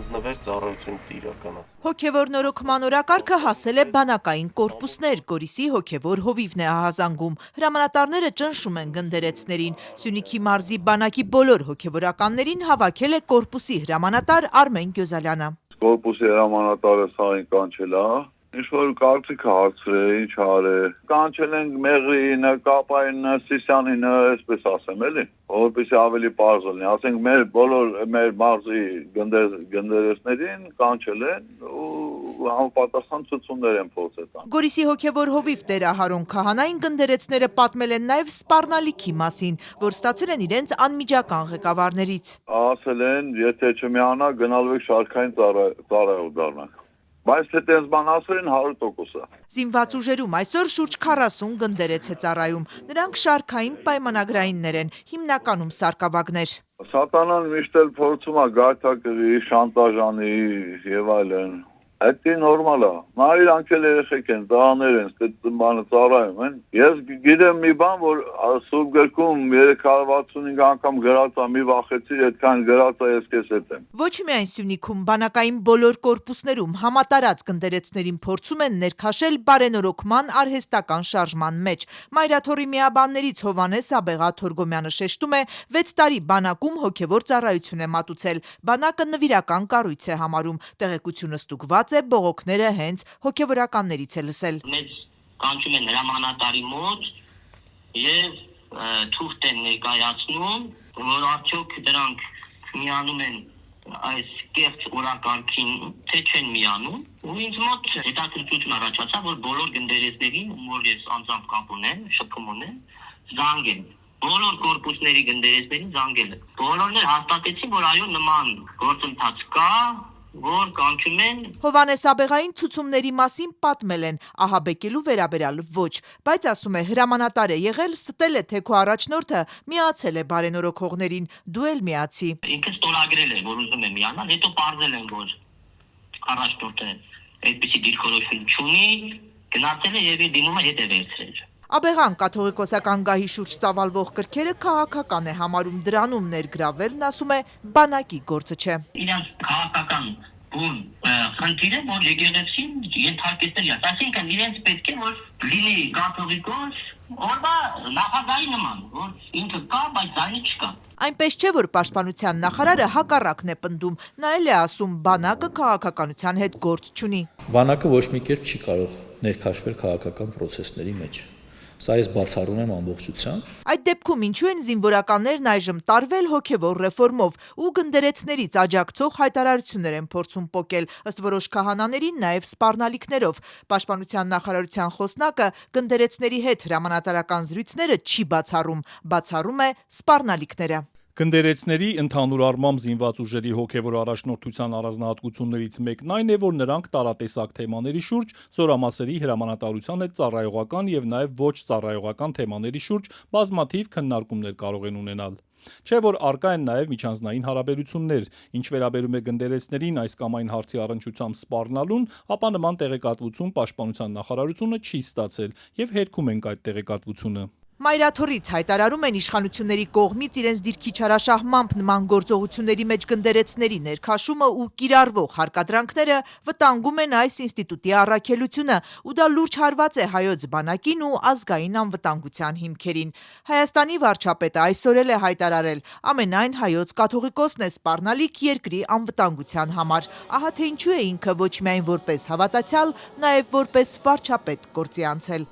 հանձնվեր ծառայություն իրականացնել։ Հոգևոր նորոգման օրակարգը հասել է բանակային կորպուսներ, Գորիսի հոգևոր հովիվն է ահազանգում։ Հրամանատարները ճնշում են գնդերեցներին։ Սյունիքի մարզի բանակի բոլոր հոգևորականներին հավաքել է կորպուսի հրամանատար Արմեն Գյոզալյանը։ Կորպուսի հրամանատարը սաղին կանչել է, ինչ-որ կարծիք հարցրել, ինչ արել, կանչել ենք Մեղրիինը, Կապայինը, Սիսյանինը, այսպես ասեմ էլի, որպեսզի ավելի պարզ լինի, ասենք մեր բոլոր մեր մարզի գնդերեսներին կանչել են ու համապատասխան ցուցումներ են փորձել տան։ Գորիսի հոգևոր հովիվ Տեր Ահարոն Քահանային գնդերեցները պատմել են նաև սպառնալիքի մասին, որ ստացել են իրենց անմիջական ղեկավարներից։ Ասել են, եթե չմիանա, գնալու եք շարքային ծառայող դառնանք։ Բայց թե տես բան ասել են 100%։ Զինված ուժերում այսօր շուրջ 40 գնդերեց է ծառայում։ Նրանք շարքային պայմանագրայիններ են, հիմնականում սարկավագներ։ Սատանան միշտ էլ փորձում է գայթակղի, շանտաժանի եւ այլն։ Դա նորմալ է։ Նա իրանք էլ երեխեք են, տղաներ են, այդ բանը ծառայում են։ Ես գիտեմ մի բան, որ Սուրբ գրքում 365 անգամ գրած է, մի վախեցիր, այդքան գրած է, ես քեզ հետ եմ։ Ոչ միայն Սյունիքում, բանակային բոլոր կորպուսներում համատարած գնդերեցներին փորձում են ներքաշել բարենորոգման արհեստական շարժման մեջ։ Մայրաթորի միաբաններից Հովհաննես Աբեղա Թորգոմյանը շեշտում է, 6 տարի բանակում հոգևոր ծառայություն է մատուցել։ Բանակը նվիրական կառույց է համարում, տեղեկությունը ստուգված է բողոքները հենց հոգևորականներից է լսել։ Մեծ կանչում են հրամանատարի մոտ եւ թուղթ են ներկայացնում, որ արդյոք դրանք միանում են այս կեղծ օրակարգին, թե չեն միանում։ Ու ինձ մոտ հետաքրքրություն առաջացավ, որ բոլոր գնդերեցներին, որ ես անձամբ կապ ունեմ, շփում ունեմ, զանգել բոլոր կորպուսների գնդերեցներին զանգել են։ Բոլորն էլ հաստատեցին, որ այո նման գործընթաց կա, որ կանչում են։ Հովհաննես Աբեղային ցուցումների մասին պատմել են, ահաբեկելու վերաբերյալ ոչ, բայց ասում է հրամանատար է եղել, ստել է թե քո առաջնորդը միացել է բարենորոգողներին, դու էլ միացի։ Ինքը ստորագրել է, որ ուզում է միանալ, հետո պարզել են, որ առաջնորդը այդպիսի դիրքորոշում չունի, գնացել է եւ դիմումը հետ է վերցրել։ Աբեղան կաթողիկոսական գահի շուրջ ծավալվող կրքերը քաղաքական է համարում, դրանում ներգրավելն ասում է բանակի գործը չէ։ Իրանց քաղաքական բուն խնդիրը, որ եկեղեցին ենթարկեցել է, այսինքն իրենց պետք է որ լինի կաթողիկոս, օրվա նախագահի նման, որ ինքը կա, բայց ձայնը չկա։ Այնպես չէ, որ պաշտպանության նախարարը հակառակն է պնդում, նա էլ է ասում բանակը քաղաքականության հետ գործ չունի։ Բանակը ոչ մի կերպ չի կարող ներքաշվել քաղաքական process-ների մեջ։ Սա ես բացառում եմ ամբողջությամբ։ Այդ դեպքում ինչու են զինվորականներն այժմ տարվել հոգևոր ռեֆորմով ու գնդերեցներից աջակցող հայտարարություններ են փորձում պոկել, ըստ որոշ քահանաների նաև սպառնալիքներով։ Պաշտպանության նախարարության խոսնակը գնդերեցների հետ հրամանատարական զրույցները չի բացառում է սպառնալիքները։ Գնդերեցների ընդհանուր առմամբ զինված ուժերի հոգևոր առաջնորդության առանձնահատկություններից մեկն այն է, որ նրանք տարատեսակ թեմաների շուրջ, զորամասերի հրամանատարության հետ ծառայողական եւ նաեւ ոչ ծառայողական թեմաների շուրջ բազմաթիվ քննարկումներ կարող են ունենալ։ Չէ՞ որ արկա են նաև միջանձնային հարաբերություններ, ինչ վերաբերում է գնդերեցներին այս կամ այն հարցի առնչությամբ սպառնալուն, ապա նման տեղեկատվություն պաշտպանության նախարարությունը չի ստացել եւ հերքում ենք այդ տեղեկատվությունը։ Մայրաթորից հայտարարում են իշխանությունների կողմից իրենց դիրքի չարաշահմամբ նման գործողությունների մեջ գնդերեցների ներքաշումը ու կիրառվող հարկադրանքները վտանգում են այս ինստիտուտի առաքելությունը ու դա լուրջ հարված է հայոց բանակին ու ազգային անվտանգության հիմքերին։ Հայաստանի վարչապետը այսօր էլ է հայտարարել, ամենայն հայոց կաթողիկոսն է սպառնալիք երկրի անվտանգության համար։ Ահա թե ինչու է ինքը ոչ միայն որպես հավատացյալ, նաև որպես վարչապետ գործի անցել։